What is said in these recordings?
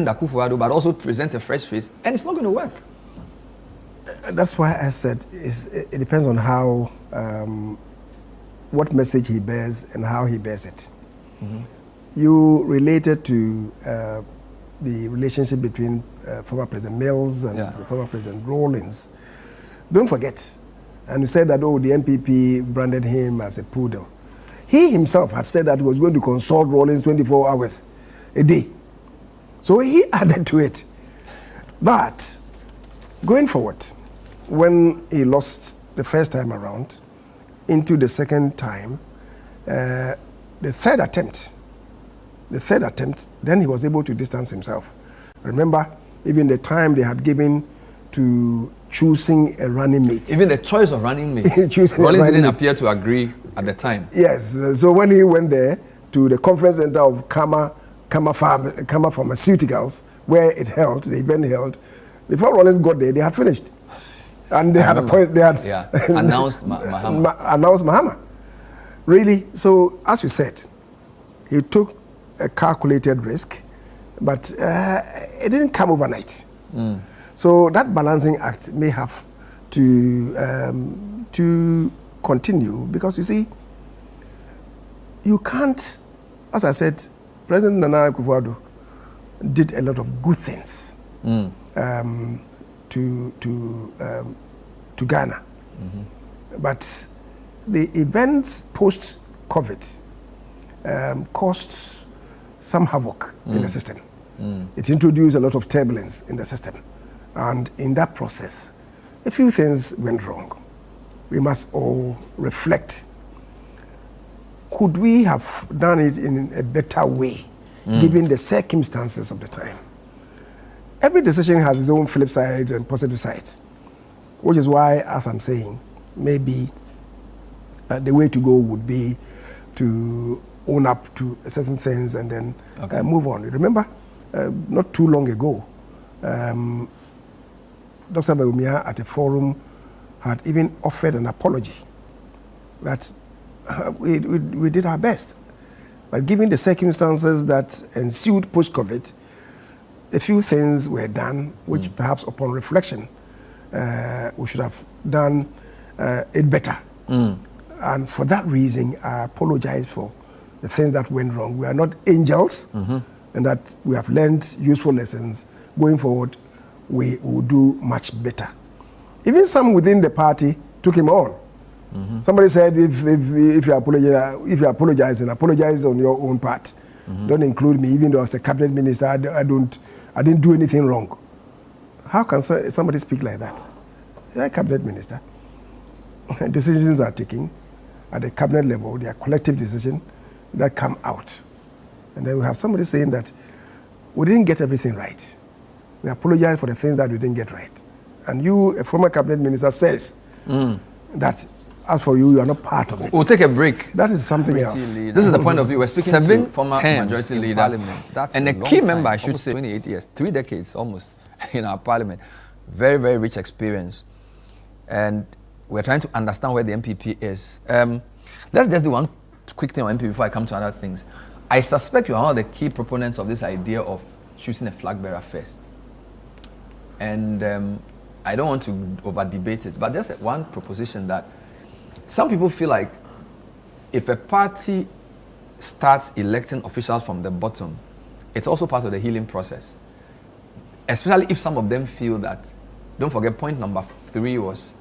Akufo-Addo, but also present a fresh face, and it's not going to work. That's why I said it depends on how, what message he bears and how he bears it. Mm-hmm. You related to the relationship between former President Mills and former President Rawlings. Don't forget, and you said that, oh, the NPP branded him as a poodle. He himself had said that he was going to consult Rawlings 24 hours a day. So he added to it. But going forward, when he lost the first time around, into the second time, the third attempt, then he was able to distance himself. Remember, even the time they had given to choosing a running mate. Even the choice of running mate. Rawlings didn't appear to agree at the time. Yes, so when he went there to the conference center of Kama Pharmaceuticals, where it held, the event held, before Rawlings got there, they had finished. And they had announced Mahama. Announced Mahama. Really, so as we said, he took a calculated risk, but it didn't come overnight. Mm. So that balancing act may have to continue, because you see, you can't, as I said, President Nana Akufo-Addo did a lot of good things to Ghana. Mm-hmm. But the events post-COVID caused some havoc in the system. Mm. It introduced a lot of turbulence in the system. And in that process, a few things went wrong. We must all reflect. Could we have done it in a better way, given the circumstances of the time? Every decision has its own flip sides and positive sides, which is why, as I'm saying, maybe the way to go would be to own up to certain things and then move on. Remember, not too long ago, Dr. Bawumia at a forum had even offered an apology that we did our best. But given the circumstances that ensued post-COVID, a few things were done which perhaps upon reflection we should have done it better. And for that reason, I apologize for the things that went wrong. We are not angels, and that we have learned useful lessons. Going forward, we will do much better. Even some within the party took him on. Somebody said, if you apologize, apologize on your own part. Don't include me, even though as a cabinet minister, I didn't do anything wrong. How can somebody speak like that? You're a cabinet minister. Decisions are taken at the cabinet level. They are collective decisions that come out. And then we have somebody saying that we didn't get everything right. We apologize for the things that we didn't get right. And you, a former cabinet minister, says that as for you, you are not part of it. We'll take a break. That is something else. Leader. This is the point of view. We're speaking to former majority leader. Parliament. And a key member, I should say, 28 years, 3 decades almost in our parliament. Very, very rich experience. And we're trying to understand where the NPP is. Let's just do one quick thing on NPP before I come to other things. I suspect you are one of the key proponents of this idea of choosing a flag bearer first. And I don't want to over-debate it, but there's one proposition that some people feel like if a party starts electing officials from the bottom, it's also part of the healing process. Especially if some of them feel that, don't forget, point number 3 was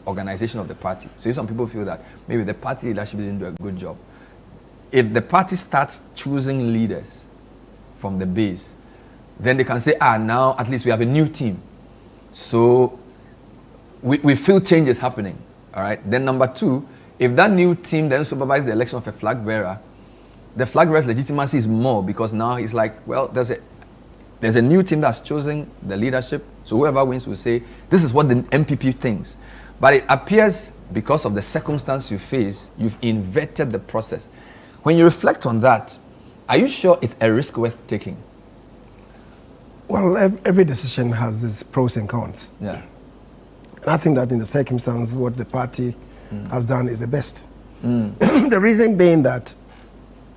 organization of the party. So if some people feel that maybe the party leadership didn't do a good job, if the party starts choosing leaders from the base, then they can say, now at least we have a new team. So we feel change is happening. All right. Then number 2, if that new team then supervises the election of a flag bearer, the flag bearer's legitimacy is more, because now he's like, well, there's a new team that's choosing the leadership. So whoever wins will say, this is what the NPP thinks. But it appears because of the circumstance you face, you've inverted the process. When you reflect on that, are you sure it's a risk worth taking? Well, every decision has its pros and cons. Yeah. And I think that in the circumstances, what the party has done is the best. The reason being that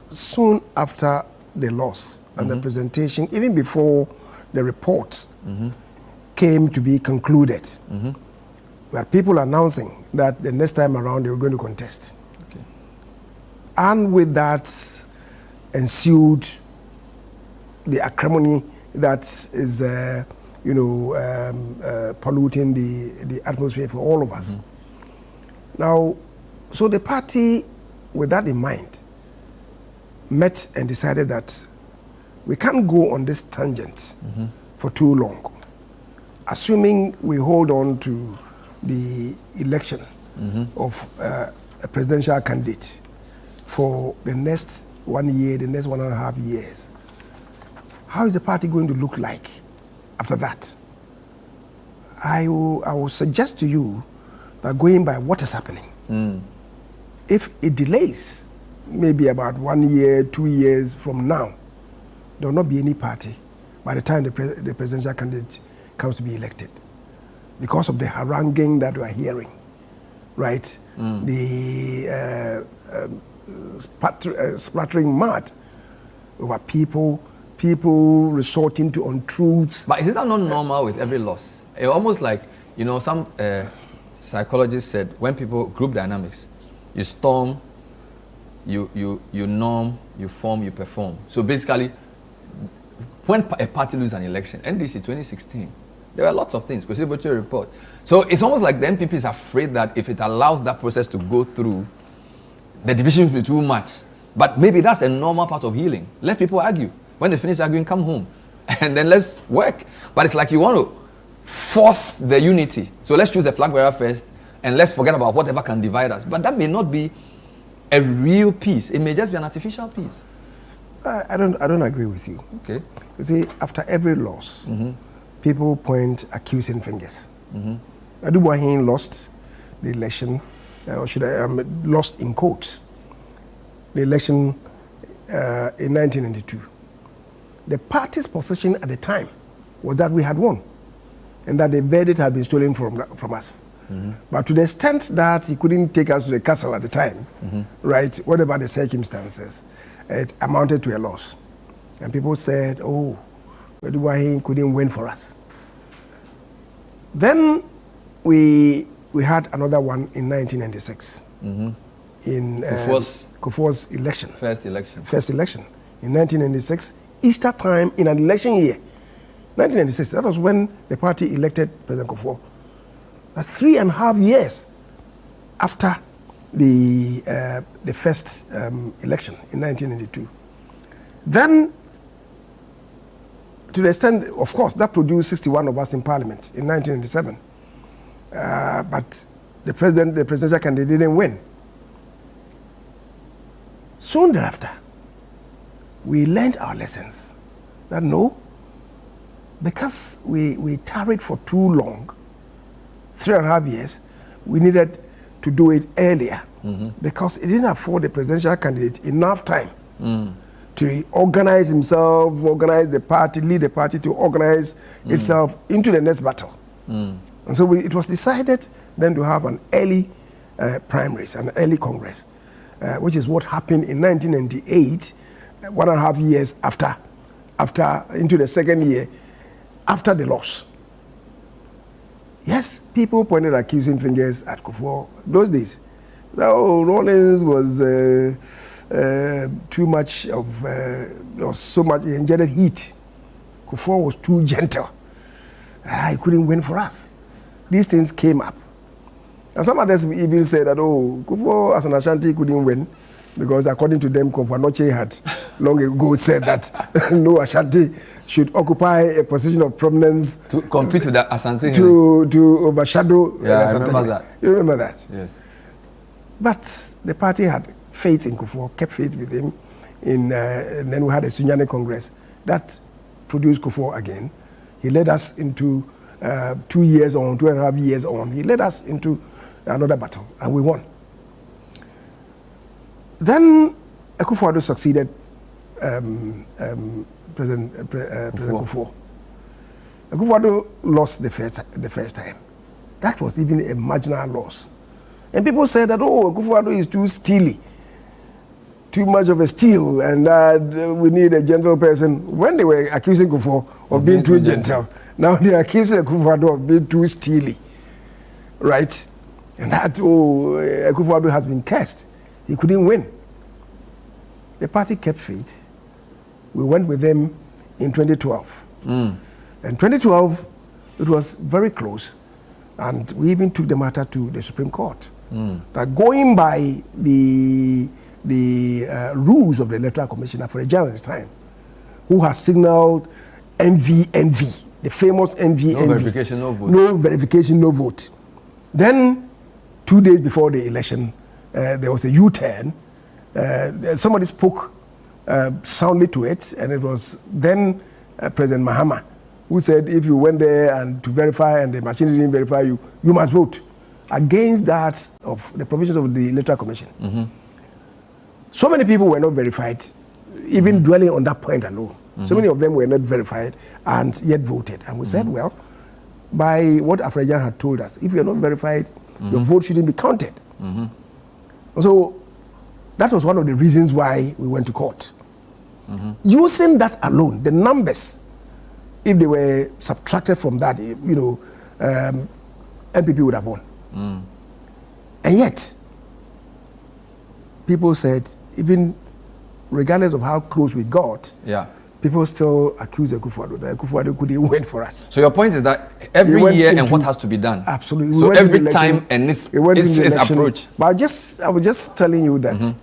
soon after the loss and the presentation, even before the reports came to be concluded, where people announcing that the next time around they were going to contest. Okay. And with that ensued the acrimony that is, polluting the atmosphere for all of us. Now, so the party, with that in mind, met and decided that we can't go on this tangent for too long, assuming we hold on to the election of a presidential candidate for the next 1 year, the next 1.5 years. How is the party going to look like after that? I will suggest to you that going by what is happening, if it delays, maybe about 1 year, 2 years from now, there will not be any party by the time the presidential candidate comes to be elected, because of the haranguing that we are hearing, right? The splattering mud over people resorting to untruths. But is that not normal with every loss? It's almost like, some psychologists said when people, group dynamics, you storm, you norm, you form, you perform. So basically, when a party loses an election, NDC 2016, there were lots of things, contributory report. So it's almost like the NPP is afraid that if it allows that process to go through, the divisions will be too much. But maybe that's a normal part of healing. Let people argue. When they finish arguing, come home. And then let's work. But it's like you want to force the unity. So let's choose the flag bearer first, and let's forget about whatever can divide us. But that may not be a real peace. It may just be an artificial peace. I don't agree with you. Okay. You see, after every loss, people point accusing fingers. Adubuahin lost the election, or should I lost in quotes, the election in 1992. The party's position at the time was that we had won, and that the verdict had been stolen from us. But to the extent that he couldn't take us to the castle at the time, right, whatever the circumstances, it amounted to a loss. And people said, oh, he couldn't win for us. Then we had another one in 1996, in Kufuor's election. First election. In 1996, Easter time in an election year. 1996, that was when the party elected President Kufuor. That's 3.5 years after the first election in 1992. Then, to the extent, of course, that produced 61 of us in Parliament in 1997. But the presidential candidate didn't win. Soon thereafter, we learned our lessons. That no, because we tarried for too long, 3.5 years, we needed to do it earlier, because it didn't afford the presidential candidate enough time to organize himself, organize the party, lead the party to organize itself into the next battle. And so it was decided then to have an early primaries, an early Congress, which is what happened in 1998, 1.5 years after into the second year after the loss. Yes, people pointed accusing fingers at Kufuor those days. Oh, Rawlings was too much of, there was so much, he injected heat. Kufuor was too gentle. He couldn't win for us. These things came up. And some others even said that, oh, Kufuor as an Ashanti couldn't win because according to them, Komfo Anokye had long ago said that no Ashanti should occupy a position of prominence to compete with the Asante to overshadow. Yeah, I remember that. You remember that? Yes. But the party had faith in Kufuor, kept faith with him, and then we had a Sunyani Congress that produced Kufuor again. He led us into 2 years on, 2.5 years on. He led us into another battle, and we won. Then Akufo-Addo succeeded President Kufuor. Akufo-Addo lost the first time. That was even a marginal loss. And people said that, oh, Akufo-Addo is too steely too much of a steal, and we need a gentle person. When they were accusing Kufuor of being too gentle, now they are accusing Akufo-Addo of being too steely, right? And that, Akufo-Addo has been cursed. He couldn't win. The party kept faith. We went with them in 2012. In 2012, it was very close, and we even took the matter to the Supreme Court. That going by the rules of the Electoral Commission for a general at the time, who has signaled NVNV, the famous NVNV. No verification, no vote. No verification, no vote. Then, 2 days before the election, there was a U-turn. Somebody spoke soundly to it, and it was then President Mahama who said, if you went there and to verify and the machine didn't verify you, you must vote. Against that of the provisions of the Electoral Commission. So many people were not verified, even dwelling on that point alone. So many of them were not verified and yet voted. And we said, well, by what Afrajan had told us, if you're not verified, your vote shouldn't be counted. So that was one of the reasons why we went to court. Using that alone, the numbers, if they were subtracted from that, NPP would have won. And yet, people said, even regardless of how close we got, people still accuse Akufo-Addo that Akufo-Addo couldn't win for us. So your point is that every year and what has to be done. Absolutely. So every time and this approach. But I was just telling you that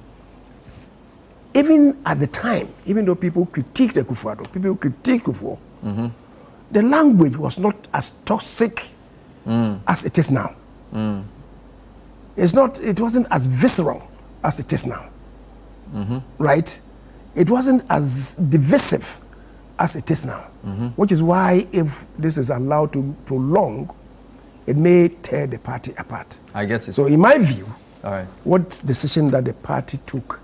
even at the time, even though people critiqued Akufo-Addo, people critiqued Kufuor, the language was not as toxic as it is now. It wasn't as visceral as it is now. Right? It wasn't as divisive as it is now. Which is why, if this is allowed to prolong, it may tear the party apart. I get it. So in my view, what decision that the party took,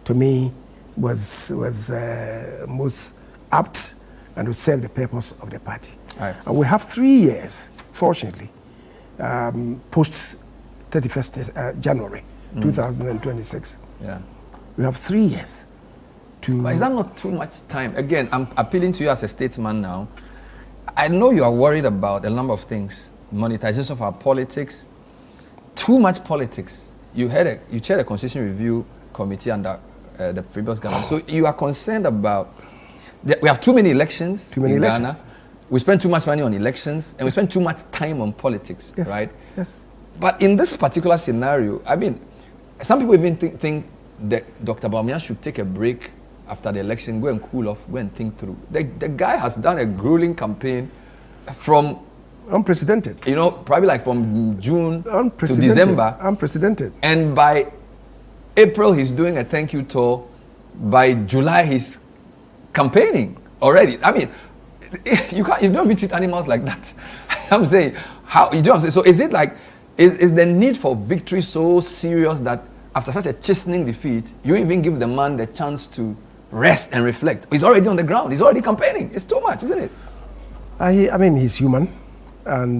to me, was most apt and would serve the purpose of the party. And we have 3 years, fortunately, post 31st January 2026. We have 3 years to... But is that not too much time? Again, I'm appealing to you as a statesman now. I know you are worried about a number of things. Monetization of our politics. Too much politics. You chaired a constitution review committee under the previous government. So you are concerned about... We have too many elections in Ghana. We spend too much money on elections, and we spend too much time on politics, right? Yes. But in this particular scenario, I mean, some people even think that Dr. Bawumia should take a break after the election, go and cool off, go and think through. The guy has done a grueling campaign from... Unprecedented. Probably like from June to December. Unprecedented. And by April, he's doing a thank you tour. By July, he's campaigning already. I mean, you don't even treat animals like that. I'm saying, how you do? I'm saying, so is it like, is the need for victory so serious that after such a chastening defeat, you even give the man the chance to rest and reflect? He's already on the ground. He's already campaigning. It's too much, isn't it? I mean, he's human, and